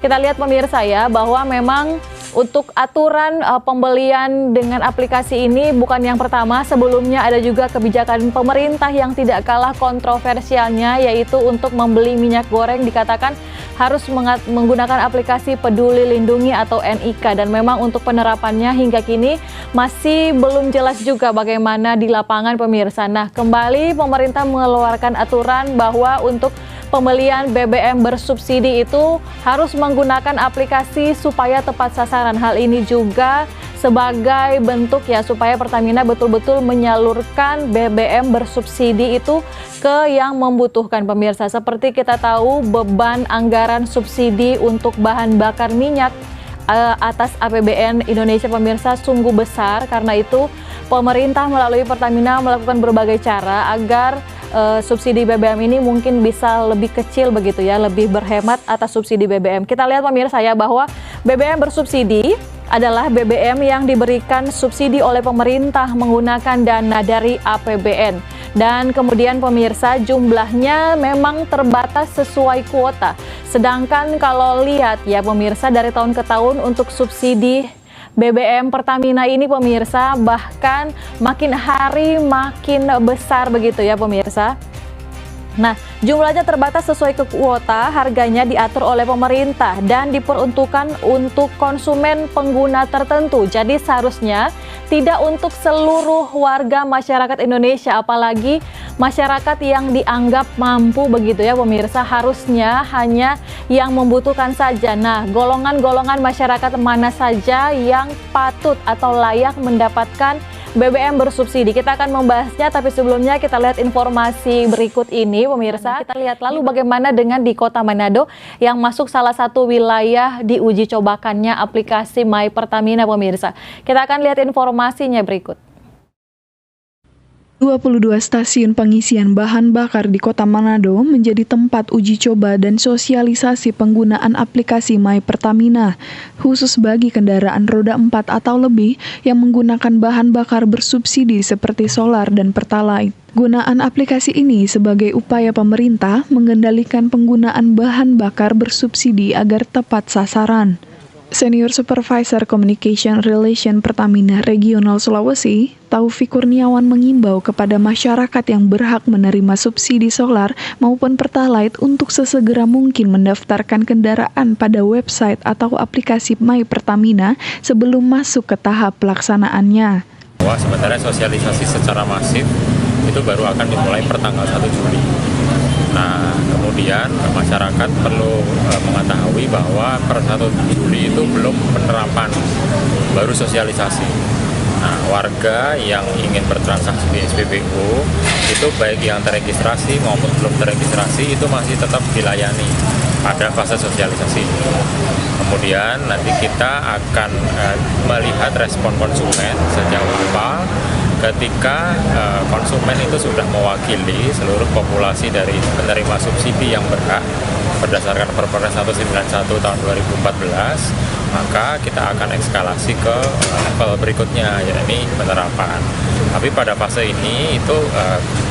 kita lihat pemirsa ya, bahwa memang untuk aturan pembelian dengan aplikasi ini bukan yang pertama. Sebelumnya ada juga kebijakan pemerintah yang tidak kalah kontroversialnya, yaitu untuk membeli minyak goreng dikatakan harus menggunakan aplikasi Peduli Lindungi atau NIK. Dan memang untuk penerapannya hingga kini masih belum jelas juga bagaimana di lapangan pemirsa. Nah, kembali pemerintah mengeluarkan aturan bahwa untuk pembelian BBM bersubsidi itu harus menggunakan aplikasi supaya tepat sasaran. Hal ini juga sebagai bentuk ya supaya Pertamina betul-betul menyalurkan BBM bersubsidi itu ke yang membutuhkan pemirsa. Seperti kita tahu, beban anggaran subsidi untuk bahan bakar minyak atas APBN Indonesia pemirsa sungguh besar. Karena itu pemerintah melalui Pertamina melakukan berbagai cara agar subsidi BBM ini mungkin bisa lebih kecil begitu ya, lebih berhemat atas subsidi BBM. Kita lihat pemirsa ya bahwa BBM bersubsidi adalah BBM yang diberikan subsidi oleh pemerintah menggunakan dana dari APBN. Dan kemudian pemirsa jumlahnya memang terbatas sesuai kuota. Sedangkan kalau lihat ya pemirsa dari tahun ke tahun untuk subsidi BBM Pertamina ini pemirsa bahkan makin hari makin besar begitu ya pemirsa. Nah, jumlahnya terbatas sesuai ke kuota, harganya diatur oleh pemerintah dan diperuntukkan untuk konsumen pengguna tertentu. Jadi seharusnya tidak untuk seluruh warga masyarakat Indonesia, apalagi masyarakat yang dianggap mampu begitu ya pemirsa, harusnya hanya yang membutuhkan saja. Nah, golongan-golongan masyarakat mana saja yang patut atau layak mendapatkan BBM bersubsidi? Kita akan membahasnya, tapi sebelumnya kita lihat informasi berikut ini pemirsa. Kita lihat lalu bagaimana dengan di Kota Manado yang masuk salah satu wilayah di uji cobakannya aplikasi My Pertamina pemirsa. Kita akan lihat informasinya berikut. 22 stasiun pengisian bahan bakar di Kota Manado menjadi tempat uji coba dan sosialisasi penggunaan aplikasi My Pertamina, khusus bagi kendaraan roda 4 atau lebih yang menggunakan bahan bakar bersubsidi seperti solar dan pertalite. Gunaan aplikasi ini sebagai upaya pemerintah mengendalikan penggunaan bahan bakar bersubsidi agar tepat sasaran. Senior Supervisor Communication Relation Pertamina Regional Sulawesi, Taufik Kurniawan mengimbau kepada masyarakat yang berhak menerima subsidi solar maupun pertalite untuk sesegera mungkin mendaftarkan kendaraan pada website atau aplikasi My Pertamina sebelum masuk ke tahap pelaksanaannya. Sementara sosialisasi secara masif itu baru akan dimulai pertanggal 1 Juli. Nah, kemudian masyarakat perlu mengetahui bahwa per 1 Juli itu belum penerapan, baru sosialisasi. Nah, warga yang ingin bertransaksi di SPBU itu baik yang terregistrasi maupun belum terregistrasi itu masih tetap dilayani pada fase sosialisasi. Kemudian nanti kita akan melihat respon konsumen sejauh apa ketika konsumen itu sudah mewakili seluruh populasi dari penerima subsidi yang berhak berdasarkan Perpres 191 tahun 2014, maka kita akan ekskalasi ke level berikutnya, yakni penerapan. Tapi pada fase ini itu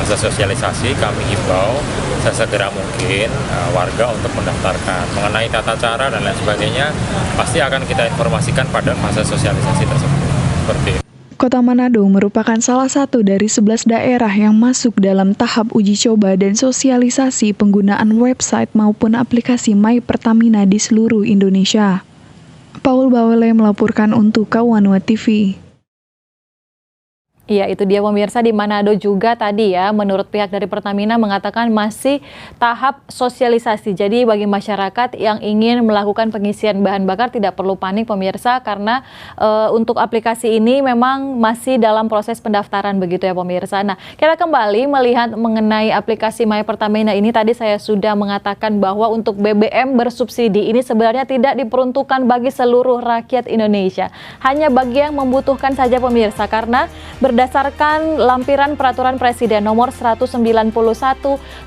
fase sosialisasi kami himbau sesegera mungkin warga untuk mendaftarkan. Mengenai tata cara dan lain sebagainya pasti akan kita informasikan pada fase sosialisasi tersebut. Seperti itu. Kota Manado merupakan salah satu dari 11 daerah yang masuk dalam tahap uji coba dan sosialisasi penggunaan website maupun aplikasi My Pertamina di seluruh Indonesia. Paul Bawele melaporkan untuk Kawanwa TV. Iya, itu dia pemirsa, di Manado juga tadi ya, menurut pihak dari Pertamina mengatakan masih tahap sosialisasi. Jadi bagi masyarakat yang ingin melakukan pengisian bahan bakar tidak perlu panik pemirsa, karena untuk aplikasi ini memang masih dalam proses pendaftaran begitu ya pemirsa. Nah, kita kembali melihat mengenai aplikasi My Pertamina ini. Tadi saya sudah mengatakan bahwa untuk BBM bersubsidi ini sebenarnya tidak diperuntukkan bagi seluruh rakyat Indonesia. Hanya bagi yang membutuhkan saja pemirsa, karena berdasarkan lampiran peraturan Presiden nomor 191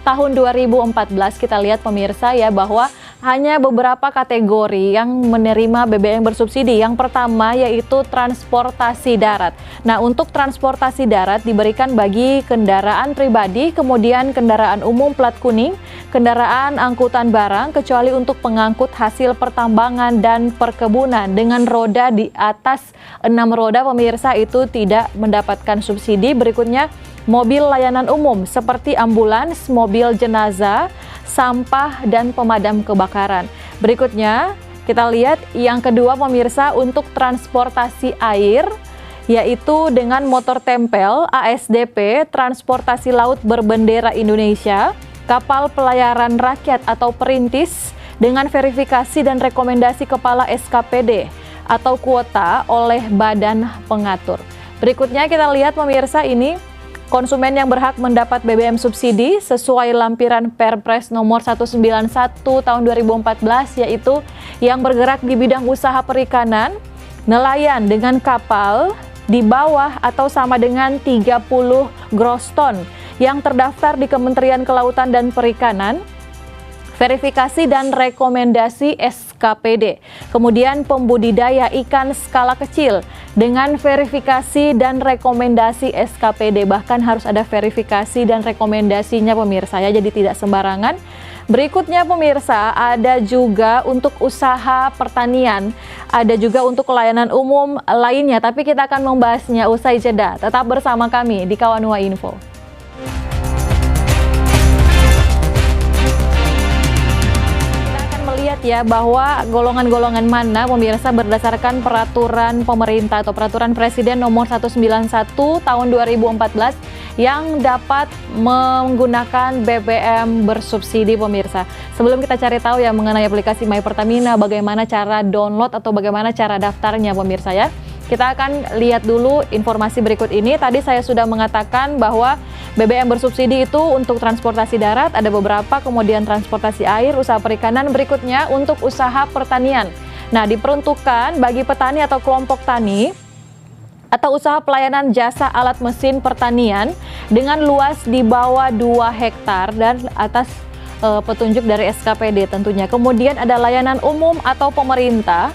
tahun 2014, kita lihat pemirsa ya bahwa hanya beberapa kategori yang menerima BBM bersubsidi. Yang pertama yaitu transportasi darat. Nah, untuk transportasi darat diberikan bagi kendaraan pribadi, kemudian kendaraan umum plat kuning, kendaraan angkutan barang, kecuali untuk pengangkut hasil pertambangan dan perkebunan dengan roda di atas 6 roda, pemirsa, itu tidak mendapatkan subsidi. Berikutnya, mobil layanan umum seperti ambulans, mobil jenazah, sampah, dan pemadam kebakaran. Berikutnya, kita lihat yang kedua, pemirsa, untuk transportasi air, yaitu dengan motor tempel, ASDP, transportasi laut berbendera Indonesia, kapal pelayaran rakyat atau perintis dengan verifikasi dan rekomendasi kepala SKPD atau kuota oleh badan pengatur. Berikutnya kita lihat, pemirsa, ini konsumen yang berhak mendapat BBM subsidi sesuai lampiran Perpres nomor 191 tahun 2014, yaitu yang bergerak di bidang usaha perikanan, nelayan dengan kapal di bawah atau sama dengan 30 gross ton yang terdaftar di Kementerian Kelautan dan Perikanan, verifikasi dan rekomendasi SKPD. Kemudian pembudidaya ikan skala kecil dengan verifikasi dan rekomendasi SKPD. Bahkan harus ada verifikasi dan rekomendasinya, pemirsa, ya, jadi tidak sembarangan. Berikutnya, pemirsa, ada juga untuk usaha pertanian, ada juga untuk layanan umum lainnya, tapi kita akan membahasnya usai jeda. Tetap bersama kami di Kawanua Info. Lihat ya bahwa golongan-golongan mana, pemirsa, berdasarkan peraturan pemerintah atau peraturan Presiden nomor 191 tahun 2014 yang dapat menggunakan BBM bersubsidi, pemirsa. Sebelum kita cari tahu ya mengenai aplikasi My Pertamina, bagaimana cara download atau bagaimana cara daftarnya, pemirsa, ya, kita akan lihat dulu informasi berikut ini. Tadi saya sudah mengatakan bahwa BBM bersubsidi itu untuk transportasi darat, ada beberapa, kemudian transportasi air, usaha perikanan, berikutnya untuk usaha pertanian. Nah, diperuntukkan bagi petani atau kelompok tani atau usaha pelayanan jasa alat mesin pertanian dengan luas di bawah 2 hektar dan atas petunjuk dari SKPD tentunya. Kemudian ada layanan umum atau pemerintah.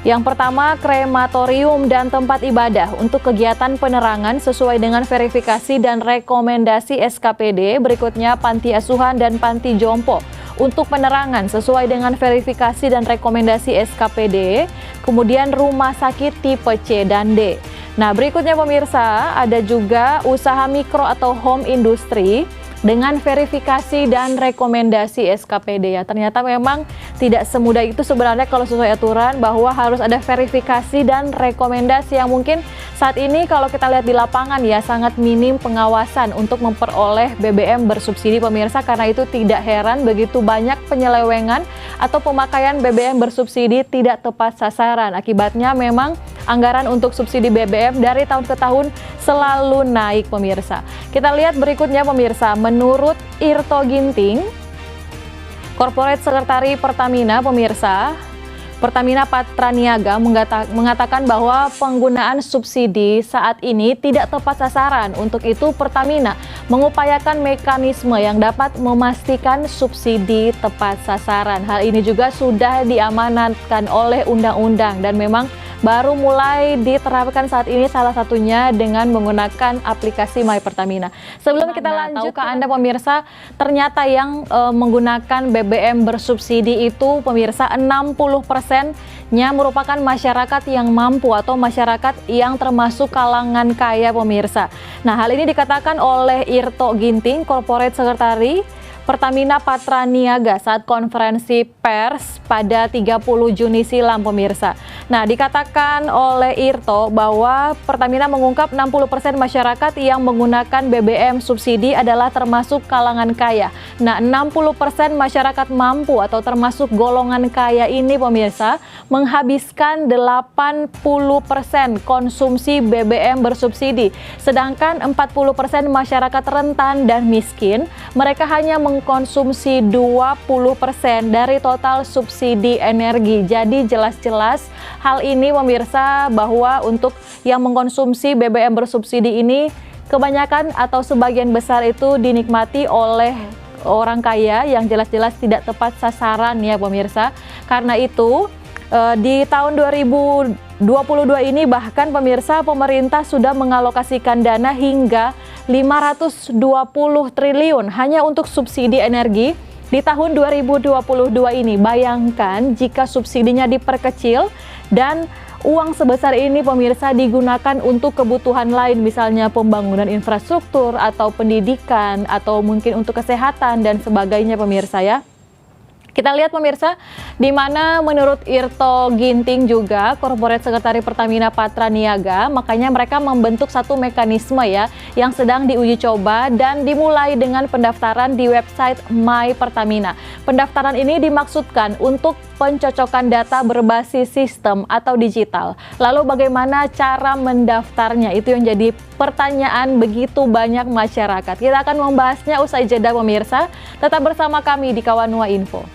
Yang pertama, krematorium dan tempat ibadah untuk kegiatan penerangan sesuai dengan verifikasi dan rekomendasi SKPD. Berikutnya, panti asuhan dan panti jompo untuk penerangan sesuai dengan verifikasi dan rekomendasi SKPD. Kemudian, rumah sakit tipe C dan D. Nah, berikutnya, pemirsa, ada juga usaha mikro atau home industry dengan verifikasi dan rekomendasi SKPD, ya. Ternyata memang tidak semudah itu sebenarnya kalau sesuai aturan, bahwa harus ada verifikasi dan rekomendasi yang mungkin saat ini kalau kita lihat di lapangan, ya, sangat minim pengawasan untuk memperoleh BBM bersubsidi, pemirsa. Karena itu tidak heran begitu banyak penyelewengan atau pemakaian BBM bersubsidi tidak tepat sasaran. Akibatnya memang anggaran untuk subsidi BBM dari tahun ke tahun selalu naik, pemirsa. Kita lihat berikutnya, pemirsa. Menurut Irto Ginting, Corporate Sekretari Pertamina, pemirsa, Pertamina Patraniaga mengatakan bahwa penggunaan subsidi saat ini tidak tepat sasaran. Untuk itu, Pertamina mengupayakan mekanisme yang dapat memastikan subsidi tepat sasaran. Hal ini juga sudah diamanatkan oleh undang-undang dan memang baru mulai diterapkan saat ini, salah satunya dengan menggunakan aplikasi My Pertamina. Sebelum kita lanjut, tahukah Anda, pemirsa, ternyata yang menggunakan BBM bersubsidi itu, pemirsa, 60%-nya merupakan masyarakat yang mampu atau masyarakat yang termasuk kalangan kaya, pemirsa. Nah, hal ini dikatakan oleh Irto Ginting, Corporate Secretary Pertamina Patraniaga saat konferensi pers pada 30 Juni silam, pemirsa. Nah, dikatakan oleh Irto bahwa Pertamina mengungkap 60% masyarakat yang menggunakan BBM subsidi adalah termasuk kalangan kaya. Nah, 60% masyarakat mampu atau termasuk golongan kaya ini, pemirsa, menghabiskan 80% konsumsi BBM bersubsidi. Sedangkan 40% masyarakat rentan dan miskin, mereka hanya mengkonsumsi 20% dari total subsidi energi. Jadi jelas-jelas hal ini, pemirsa, bahwa untuk yang mengkonsumsi BBM bersubsidi ini kebanyakan atau sebagian besar itu dinikmati oleh orang kaya yang jelas-jelas tidak tepat sasaran ya pemirsa. Karena itu di tahun 2022 ini bahkan pemirsa pemerintah sudah mengalokasikan dana hingga 520 triliun hanya untuk subsidi energi di tahun 2022 ini. Bayangkan jika subsidinya diperkecil dan uang sebesar ini pemirsa digunakan untuk kebutuhan lain, misalnya pembangunan infrastruktur atau pendidikan atau mungkin untuk kesehatan dan sebagainya pemirsa ya. Kita lihat pemirsa, di mana menurut Irto Ginting juga, Corporate Secretary Pertamina Patra Niaga, makanya mereka membentuk satu mekanisme ya, yang sedang diuji coba dan dimulai dengan pendaftaran di website My Pertamina. Pendaftaran ini dimaksudkan untuk pencocokan data berbasis sistem atau digital. Lalu bagaimana cara mendaftarnya? Itu yang jadi pertanyaan begitu banyak masyarakat. Kita akan membahasnya usai jeda pemirsa. Tetap bersama kami di Kawanua Info.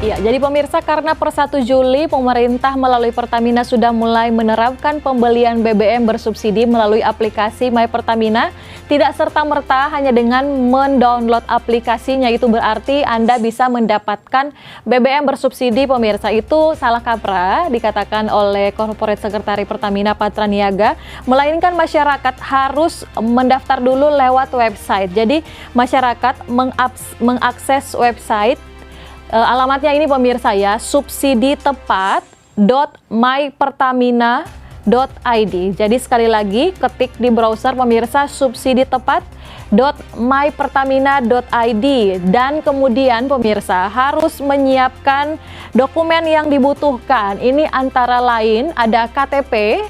Ya, jadi pemirsa, karena per 1 Juli pemerintah melalui Pertamina sudah mulai menerapkan pembelian BBM bersubsidi melalui aplikasi My Pertamina, tidak serta-merta hanya dengan mendownload aplikasinya itu berarti Anda bisa mendapatkan BBM bersubsidi pemirsa. Itu salah kaprah dikatakan oleh Corporate Secretary Pertamina Patra Niaga, melainkan masyarakat harus mendaftar dulu lewat website. Jadi masyarakat mengakses website. Alamatnya ini pemirsa ya, subsiditepat.mypertamina.id. Jadi sekali lagi ketik di browser pemirsa subsiditepat.mypertamina.id dan kemudian pemirsa harus menyiapkan dokumen yang dibutuhkan. Ini antara lain ada KTP,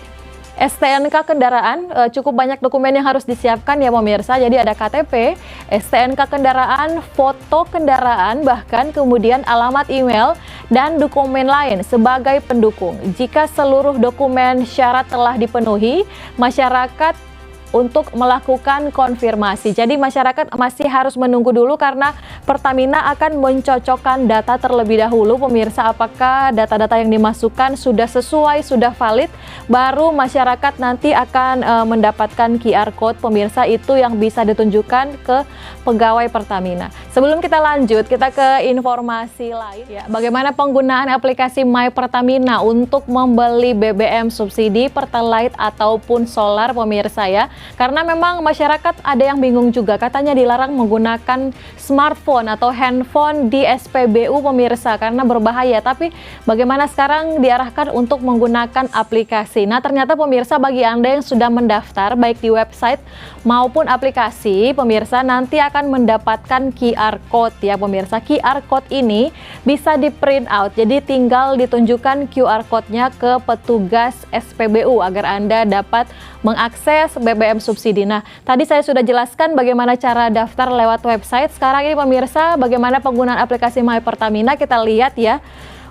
STNK kendaraan, cukup banyak dokumen yang harus disiapkan ya pemirsa. Jadi ada KTP, STNK kendaraan, foto kendaraan, bahkan kemudian alamat email dan dokumen lain sebagai pendukung. Jika seluruh dokumen syarat telah dipenuhi, masyarakat untuk melakukan konfirmasi. Jadi masyarakat masih harus menunggu dulu karena Pertamina akan mencocokkan data terlebih dahulu pemirsa, apakah data-data yang dimasukkan sudah sesuai, sudah valid, baru masyarakat nanti akan mendapatkan QR Code pemirsa, itu yang bisa ditunjukkan ke pegawai Pertamina. Sebelum kita lanjut, kita ke informasi lain ya. Bagaimana penggunaan aplikasi My Pertamina untuk membeli BBM subsidi, Pertalite ataupun solar pemirsa ya. Karena memang masyarakat ada yang bingung juga, katanya dilarang menggunakan smartphone atau handphone di SPBU pemirsa karena berbahaya. Tapi bagaimana sekarang diarahkan untuk menggunakan aplikasi. Nah ternyata pemirsa, bagi Anda yang sudah mendaftar baik di website maupun aplikasi pemirsa, nanti akan mendapatkan QR Code ya pemirsa. QR Code ini bisa di print out, jadi tinggal ditunjukkan QR Code-nya ke petugas SPBU agar Anda dapat mengakses BBM subsidi. Nah, tadi saya sudah jelaskan bagaimana cara daftar lewat website. Sekarang ini pemirsa, bagaimana penggunaan aplikasi My Pertamina, kita lihat ya.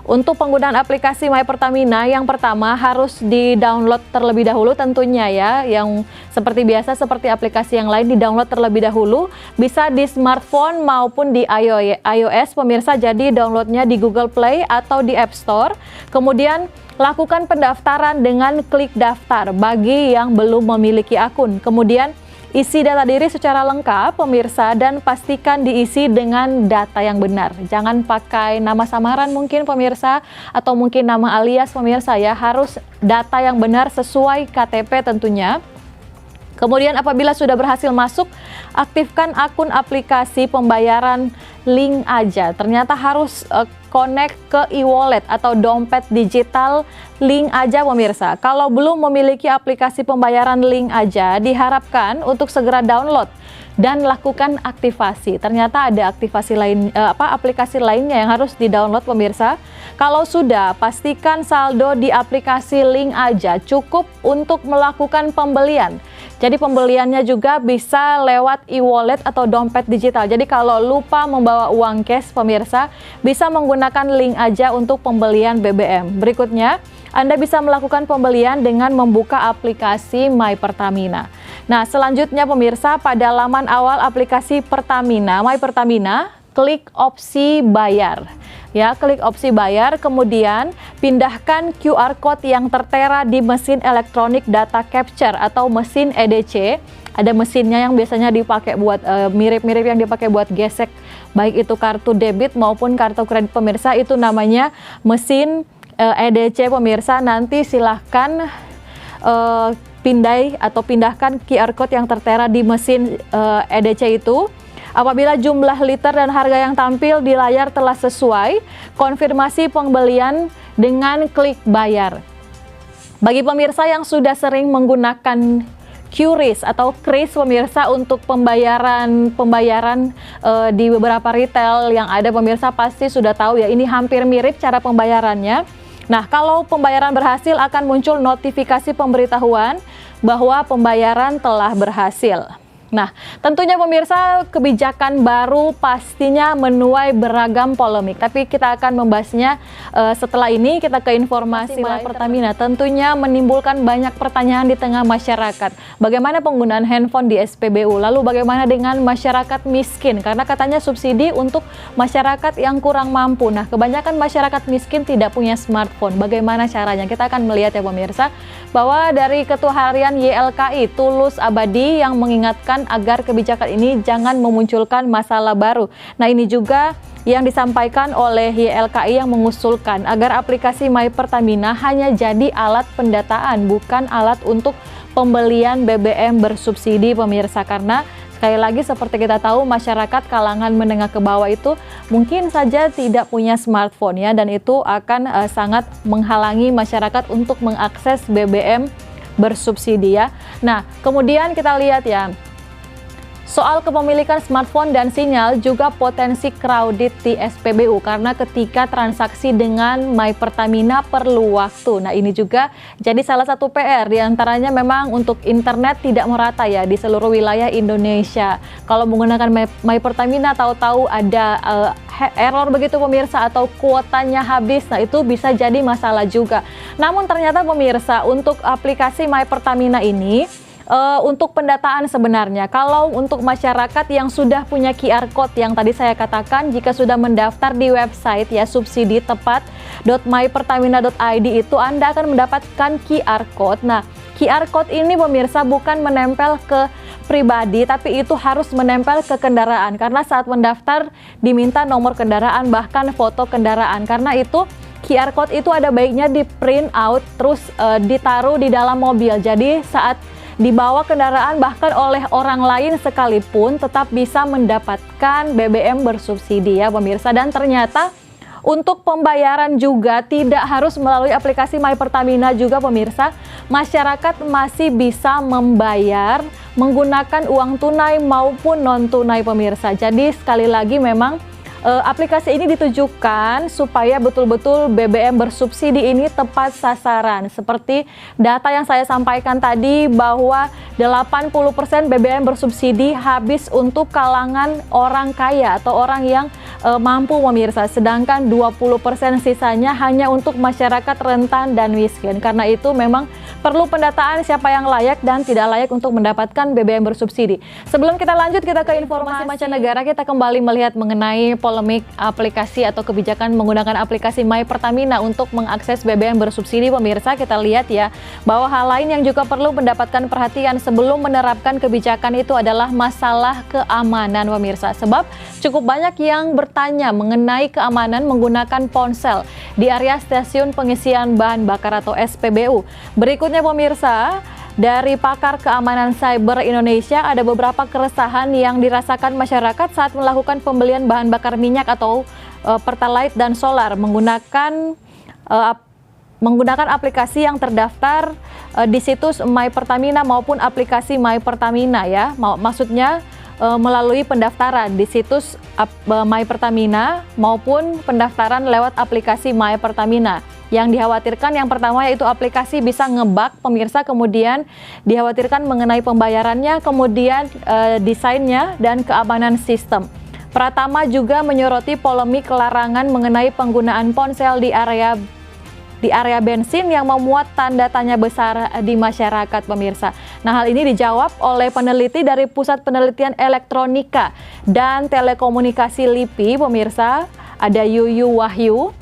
Untuk penggunaan aplikasi My Pertamina, yang pertama harus di-download terlebih dahulu tentunya ya. Yang seperti biasa, seperti aplikasi yang lain, di-download terlebih dahulu. Bisa di smartphone maupun di iOS pemirsa, jadi downloadnya di Google Play atau di App Store. Kemudian lakukan pendaftaran dengan klik daftar bagi yang belum memiliki akun. Kemudian isi data diri secara lengkap pemirsa dan pastikan diisi dengan data yang benar. Jangan pakai nama samaran mungkin pemirsa atau mungkin nama alias pemirsa ya. Harus data yang benar sesuai KTP tentunya. Kemudian apabila sudah berhasil masuk, aktifkan akun aplikasi pembayaran link aja. Ternyata harus connect ke e-wallet atau dompet digital link aja pemirsa. Kalau belum memiliki aplikasi pembayaran link aja, diharapkan untuk segera download dan lakukan aktivasi. Ternyata ada aktivasi lain, aplikasi lainnya yang harus di-download pemirsa. Kalau sudah, pastikan saldo di aplikasi link aja cukup untuk melakukan pembelian. Jadi pembeliannya juga bisa lewat e-wallet atau dompet digital. Jadi kalau lupa membawa uang cash pemirsa, bisa menggunakan link aja untuk pembelian BBM. Berikutnya, Anda bisa melakukan pembelian dengan membuka aplikasi My Pertamina. Nah, selanjutnya pemirsa, pada laman awal aplikasi Pertamina, My Pertamina, klik opsi bayar. Ya, klik opsi bayar, kemudian pindahkan QR code yang tertera di mesin elektronik data capture atau mesin EDC. Ada mesinnya yang biasanya dipakai buat mirip-mirip yang dipakai buat gesek, baik itu kartu debit maupun kartu kredit pemirsa, itu namanya mesin EDC pemirsa. Nanti silahkan pindahkan QR code yang tertera di mesin EDC itu. Apabila jumlah liter dan harga yang tampil di layar telah sesuai, konfirmasi pembelian dengan klik bayar. Bagi pemirsa yang sudah sering menggunakan QRIS atau KRIS pemirsa untuk pembayaran di beberapa retail yang ada, pemirsa pasti sudah tahu ya, ini hampir mirip cara pembayarannya. Nah, kalau pembayaran berhasil akan muncul notifikasi pemberitahuan bahwa pembayaran telah berhasil. Nah, tentunya pemirsa, kebijakan baru pastinya menuai beragam polemik. Tapi kita akan membahasnya setelah ini. Kita ke informasi lain. Pertamina tentunya menimbulkan banyak pertanyaan di tengah masyarakat. Bagaimana penggunaan handphone di SPBU? Lalu bagaimana dengan masyarakat miskin? Karena katanya subsidi untuk masyarakat yang kurang mampu. Nah, kebanyakan masyarakat miskin tidak punya smartphone. Bagaimana caranya? Kita akan melihat ya pemirsa, bahwa dari Ketua Harian YLKI Tulus Abadi yang mengingatkan agar kebijakan ini jangan memunculkan masalah baru. Nah, ini juga yang disampaikan oleh YLKI yang mengusulkan agar aplikasi My Pertamina hanya jadi alat pendataan, bukan alat untuk pembelian BBM bersubsidi pemirsa. Karena sekali lagi seperti kita tahu, masyarakat kalangan menengah ke bawah itu mungkin saja tidak punya smartphone ya, dan itu akan sangat menghalangi masyarakat untuk mengakses BBM bersubsidi ya. Nah, kemudian kita lihat ya, soal kepemilikan smartphone dan sinyal juga potensi crowded di SPBU karena ketika transaksi dengan My Pertamina perlu waktu. Nah, ini juga jadi salah satu PR, diantaranya memang untuk internet tidak merata ya di seluruh wilayah Indonesia. Kalau menggunakan My Pertamina tahu-tahu ada error begitu pemirsa, atau kuotanya habis, nah itu bisa jadi masalah juga. Namun ternyata pemirsa, untuk aplikasi My Pertamina ini untuk pendataan sebenarnya, kalau untuk masyarakat yang sudah punya QR code yang tadi saya katakan, jika sudah mendaftar di website ya subsidi-tepat.mypertamina.id itu Anda akan mendapatkan QR code. Nah, QR code ini pemirsa bukan menempel ke pribadi, tapi itu harus menempel ke kendaraan, karena saat mendaftar diminta nomor kendaraan bahkan foto kendaraan. Karena itu QR code itu ada baiknya di print out terus ditaruh di dalam mobil. Jadi saat dibawa kendaraan bahkan oleh orang lain sekalipun tetap bisa mendapatkan BBM bersubsidi ya pemirsa. Dan ternyata untuk pembayaran juga tidak harus melalui aplikasi My Pertamina juga pemirsa. Masyarakat masih bisa membayar menggunakan uang tunai maupun non tunai pemirsa. Jadi sekali lagi memang aplikasi ini ditujukan supaya betul-betul BBM bersubsidi ini tepat sasaran. Seperti data yang saya sampaikan tadi bahwa 80% BBM bersubsidi habis untuk kalangan orang kaya atau orang yang mampu pemirsa. Sedangkan 20% sisanya hanya untuk masyarakat rentan dan miskin. Karena itu memang perlu pendataan siapa yang layak dan tidak layak untuk mendapatkan BBM bersubsidi. Sebelum kita lanjut, kita ke informasi mancanegara, kita kembali melihat mengenai polemik aplikasi atau kebijakan menggunakan aplikasi My Pertamina untuk mengakses BBM bersubsidi pemirsa. Kita lihat ya bahwa hal lain yang juga perlu mendapatkan perhatian sebelum menerapkan kebijakan itu adalah masalah keamanan pemirsa. Sebab cukup banyak yang bertanya mengenai keamanan menggunakan ponsel di area stasiun pengisian bahan bakar atau SPBU. Berikutnya pemirsa, dari pakar keamanan cyber Indonesia, ada beberapa keresahan yang dirasakan masyarakat saat melakukan pembelian bahan bakar minyak atau Pertalite dan solar menggunakan aplikasi yang terdaftar di situs My Pertamina maupun aplikasi My Pertamina ya. Maksudnya melalui pendaftaran di situs My Pertamina maupun pendaftaran lewat aplikasi My Pertamina. Yang dikhawatirkan yang pertama yaitu aplikasi bisa ngebug pemirsa, kemudian dikhawatirkan mengenai pembayarannya, kemudian desainnya dan keamanan sistem. Pratama juga menyoroti polemik larangan mengenai penggunaan ponsel di di area bensin yang memuat tanda tanya besar di masyarakat, pemirsa. Nah, hal ini dijawab oleh peneliti dari Pusat Penelitian Elektronika dan Telekomunikasi LIPI, pemirsa. Ada Yuyu Wahyu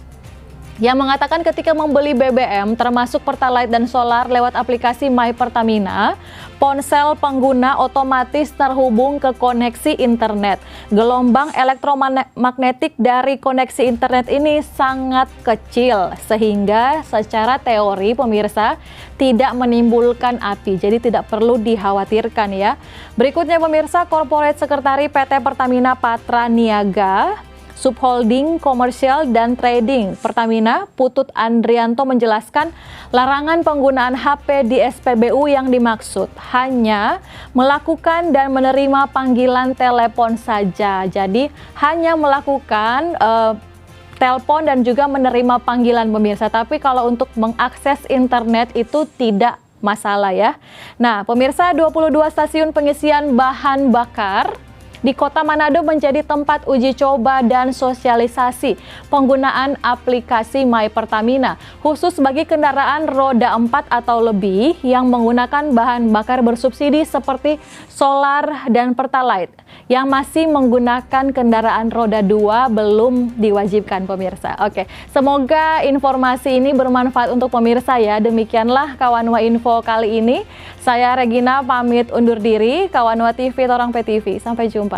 yang mengatakan ketika membeli BBM termasuk Pertalite dan solar lewat aplikasi My Pertamina, ponsel pengguna otomatis terhubung ke koneksi internet. Gelombang elektromagnetik dari koneksi internet ini sangat kecil sehingga secara teori, pemirsa, tidak menimbulkan api. Jadi tidak perlu dikhawatirkan ya. Berikutnya, pemirsa, Corporate Sekretari PT Pertamina Patra Niaga Subholding Komersial dan Trading Pertamina, Putut Andrianto, menjelaskan larangan penggunaan HP di SPBU yang dimaksud hanya melakukan dan menerima panggilan telepon saja. Jadi hanya melakukan telepon dan juga menerima panggilan, pemirsa. Tapi kalau untuk mengakses internet itu tidak masalah ya. Nah, pemirsa, 22 stasiun pengisian bahan bakar di Kota Manado menjadi tempat uji coba dan sosialisasi penggunaan aplikasi My Pertamina khusus bagi kendaraan roda 4 atau lebih yang menggunakan bahan bakar bersubsidi seperti solar dan Pertalite. Yang masih menggunakan kendaraan roda 2 belum diwajibkan, pemirsa. Oke, semoga informasi ini bermanfaat untuk pemirsa ya. Demikianlah Kawanwa Info kali ini. Saya Regina pamit undur diri. Kawanwa TV, Torang PTV. Sampai jumpa.